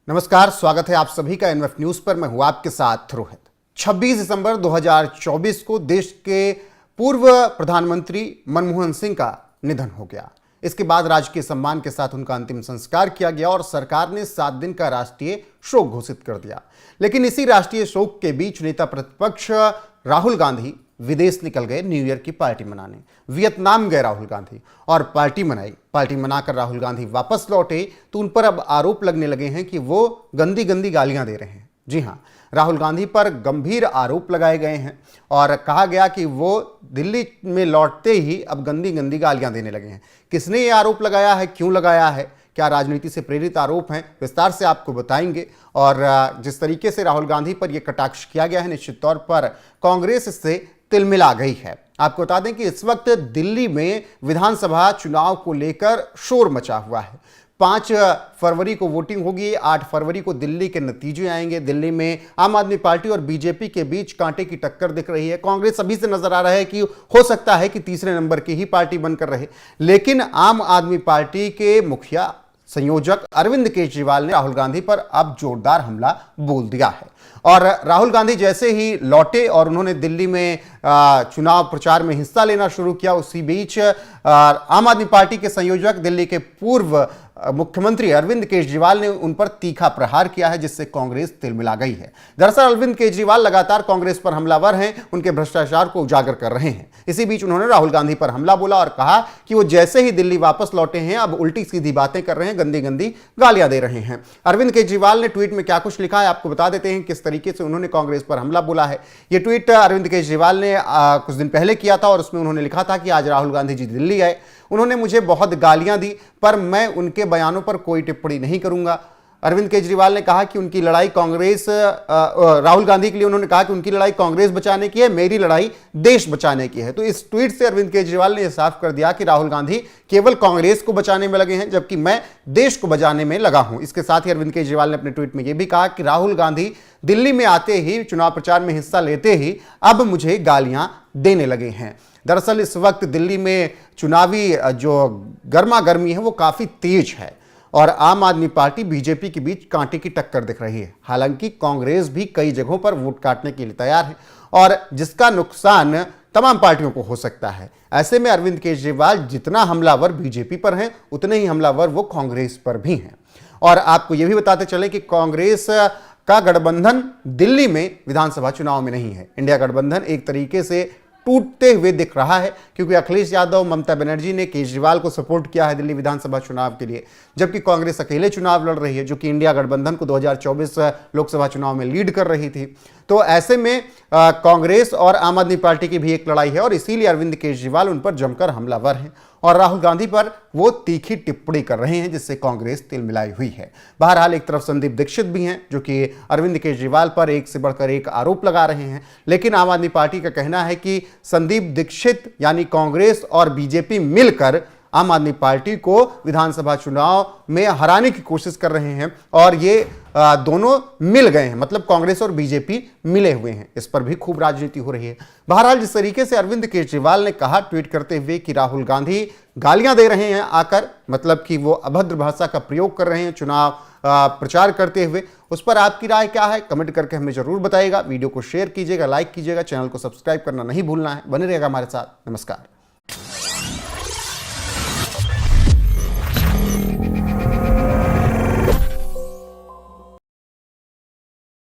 नमस्कार, स्वागत है आप सभी का एनएफ न्यूज पर। मैं हूं आपके साथ रोहित। 26 दिसंबर 2024 को देश के पूर्व प्रधानमंत्री मनमोहन सिंह का निधन हो गया। इसके बाद राजकीय सम्मान के साथ उनका अंतिम संस्कार किया गया और सरकार ने 7 दिन का राष्ट्रीय शोक घोषित कर दिया। लेकिन इसी राष्ट्रीय शोक के बीच नेता प्रतिपक्ष राहुल गांधी विदेश निकल गए न्यू ईयर की पार्टी मनाने। वियतनाम गए राहुल गांधी और पार्टी मनाई। पार्टी मनाकर राहुल गांधी वापस लौटे तो उन पर अब आरोप लगने लगे हैं कि वो गंदी गंदी गालियां दे रहे हैं। जी हां, राहुल गांधी पर गंभीर आरोप लगाए गए हैं और कहा गया कि वो दिल्ली में लौटते ही अब गंदी गंदी गालियां देने लगे हैं। किसने ये आरोप लगाया है, क्यों लगाया है, क्या राजनीति से प्रेरित आरोप हैं, विस्तार से आपको बताएंगे। और जिस तरीके से राहुल गांधी पर यह कटाक्ष किया गया है, निश्चित तौर पर कांग्रेस इससे तिलमिला गई है। आपको बता दें कि इस वक्त दिल्ली में विधानसभा चुनाव को लेकर शोर मचा हुआ है। 5 फरवरी को वोटिंग होगी, 8 फरवरी को दिल्ली के नतीजे आएंगे। दिल्ली में आम आदमी पार्टी और बीजेपी के बीच कांटे की टक्कर दिख रही है। कांग्रेस अभी से नजर आ रहा है कि हो सकता है कि तीसरे नंबर की ही पार्टी बनकर रहे, लेकिन आम आदमी पार्टी के मुखिया संयोजक अरविंद केजरीवाल ने राहुल गांधी पर अब जोरदार हमला बोल दिया है। और राहुल गांधी जैसे ही लौटे और उन्होंने दिल्ली में चुनाव प्रचार में हिस्सा लेना शुरू किया, उसी बीच आम आदमी पार्टी के संयोजक दिल्ली के पूर्व मुख्यमंत्री अरविंद केजरीवाल ने उन पर तीखा प्रहार किया है, जिससे कांग्रेस तिलमिला गई है। दरअसल अरविंद केजरीवाल लगातार कांग्रेस पर हमलावर हैं, उनके भ्रष्टाचार को उजागर कर रहे हैं। इसी बीच उन्होंने राहुल गांधी पर हमला बोला और कहा कि वो जैसे ही दिल्ली वापस लौटे हैं अब उल्टी सीधी बातें कर रहे हैं, गंदी गंदी गालियां दे रहे हैं। अरविंद केजरीवाल ने ट्वीट में क्या कुछ लिखा है आपको बता देते हैं, किस तरीके से उन्होंने कांग्रेस पर हमला बोला है। यह ट्वीट अरविंद केजरीवाल ने कुछ दिन पहले किया था और उसमें उन्होंने लिखा था कि आज राहुल गांधी जी दिल्ली आए, उन्होंने मुझे बहुत गालियां दी, पर मैं उनके बयानों पर कोई टिप्पणी नहीं करूंगा। अरविंद केजरीवाल ने कहा कि उनकी लड़ाई कांग्रेस राहुल गांधी के लिए उन्होंने कहा कि उनकी लड़ाई कांग्रेस बचाने की है, मेरी लड़ाई देश बचाने की है। तो इस ट्वीट से अरविंद केजरीवाल ने यह साफ कर दिया कि राहुल गांधी केवल कांग्रेस को बचाने में लगे हैं, जबकि मैं देश को बचाने में लगा हूं। इसके साथ ही अरविंद केजरीवाल ने अपने ट्वीट में यह भी कहा कि राहुल गांधी दिल्ली में आते ही, चुनाव प्रचार में हिस्सा लेते ही अब मुझे गालियां देने लगे हैं। दरअसल इस वक्त दिल्ली में चुनावी जो गर्मा गर्मी है वो काफी तेज है और आम आदमी पार्टी बीजेपी के बीच कांटे की टक्कर दिख रही है। हालांकि कांग्रेस भी कई जगहों पर वोट काटने के लिए तैयार है और जिसका नुकसान तमाम पार्टियों को हो सकता है। ऐसे में अरविंद केजरीवाल जितना हमलावर बीजेपी पर हैं, उतने ही हमलावर वो कांग्रेस पर भी हैं। और आपको यह भी बताते चले कि कांग्रेस का गठबंधन दिल्ली में विधानसभा चुनाव में नहीं है। इंडिया गठबंधन एक तरीके से टूटते हुए दिख रहा है, क्योंकि अखिलेश यादव, ममता बनर्जी ने केजरीवाल को सपोर्ट किया है दिल्ली विधानसभा चुनाव के लिए, जबकि कांग्रेस अकेले चुनाव लड़ रही है, जो कि इंडिया गठबंधन को 2024 लोकसभा चुनाव में लीड कर रही थी। तो ऐसे में कांग्रेस और आम आदमी पार्टी की भी एक लड़ाई है और इसीलिए अरविंद केजरीवाल उन पर जमकर हमलावर हैं और राहुल गांधी पर वो तीखी टिप्पणी कर रहे हैं, जिससे कांग्रेस तिलमिलाई हुई है। बहरहाल एक तरफ संदीप दीक्षित भी हैं, जो कि अरविंद केजरीवाल पर एक से बढ़कर एक आरोप लगा रहे हैं, लेकिन आम आदमी पार्टी का कहना है कि संदीप दीक्षित यानी कांग्रेस और बीजेपी मिलकर आम आदमी पार्टी को विधानसभा चुनाव में हराने की कोशिश कर रहे हैं और ये दोनों मिल गए हैं, मतलब कांग्रेस और बीजेपी मिले हुए हैं। इस पर भी खूब राजनीति हो रही है। बहरहाल जिस तरीके से अरविंद केजरीवाल ने कहा ट्वीट करते हुए कि राहुल गांधी गालियां दे रहे हैं आकर, मतलब कि वो अभद्र भाषा का प्रयोग कर रहे हैं चुनाव प्रचार करते हुए, उस पर आपकी राय क्या है कमेंट करके हमें जरूर बताइएगा। वीडियो को शेयर कीजिएगा, लाइक कीजिएगा, चैनल को सब्सक्राइब करना नहीं भूलना है। बने रहेगा हमारे साथ। नमस्कार।